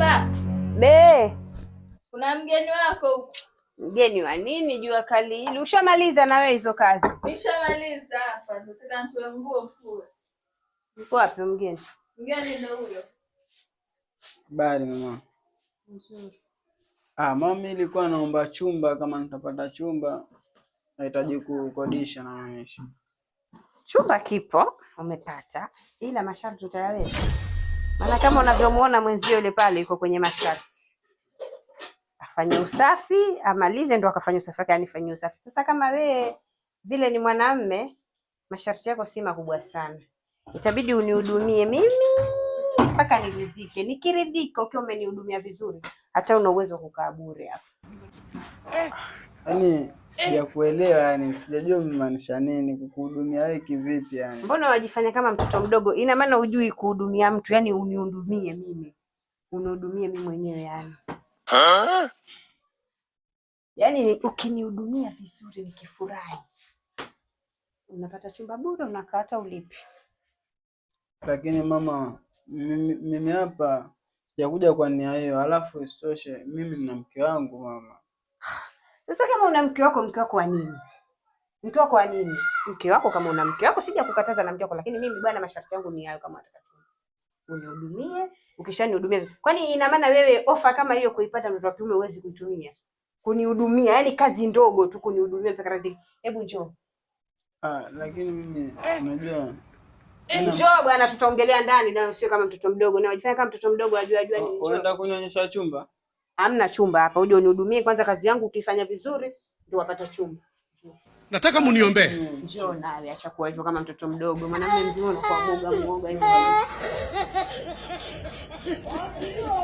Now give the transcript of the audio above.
Mjomba. Be. Kuna mgeni wako huko. Mgeni wa nini jua kali hili? Ushamaliza na wewe hizo kazi? Nishamaliza hapa. Nataka nitoe nguo fue. Uko wapi mgeni? Mgeni ndio huyo. Bali mama. Nzuri. Mami ilikuwa naomba chumba, kama nitapata chumba nahitaji kukodisha na mamisha. Chumba kipo, umepata. Ila masharti utayaweza. Maana kama unavyomuona mwenzio yule pale yuko kwenye masharti. Afanye usafi, amalize ndo akafanya usafi wake, anifanyie usafi. Sasa kama wewe vile ni mwanamume, masharti yako si makubwa sana. Itabidi unihudumie mimi mpaka niridhike. Nikiridhika ukiwa umenihudumia vizuri, hata una uwezo kukaa bure hapa. Yaani sijakuelewa, yani sijajua umemaanisha nini, kukuhudumia wewe kivipi yani? Mbona wajifanya kama mtoto mdogo? Ina maana hujui kuhudumia mtu, yani unihudumie mimi. Unihudumie mimi mwenyewe yani. Yaani ukinihudumia vizuri nikifurahi, unapata chumba bure, unakaa hata ulipi. Lakini mama, mimi hapa sijakuja kwa nia hiyo, alafu isitoshe mimi nina mke wangu mama. Sasa kama una mke wako wa nini? Mke wako wa nini? Mke wako kama una mke wako sija kukataza na mke wako, lakini mimi bwana masharti yangu ni hayo kama atakachuma. Unihudumie, ukishanihudumia. Kwani ina maana wewe ofa kama hiyo kuipata mtoto wa kiume huwezi kuitumia? Kunihudumia, yani kazi ndogo tu kunihudumia peka radhi. Hebu njoo. Lakini mimi unajua njoo bwana, tutaongelea ndani na sio kama mtoto mdogo. Na unajifanya kama mtoto mdogo ajua ni njoo. Unaenda kunionyesha chumba? Hamna chumba hapa. Uje unihudumie kwanza, kazi yangu ukifanya vizuri ndio wapata chumba. Nataka muniombee. Njoo nawe, acha kuwa hivyo kama mtoto mdogo. Mwanamume mzima unakuwa muoga hivi.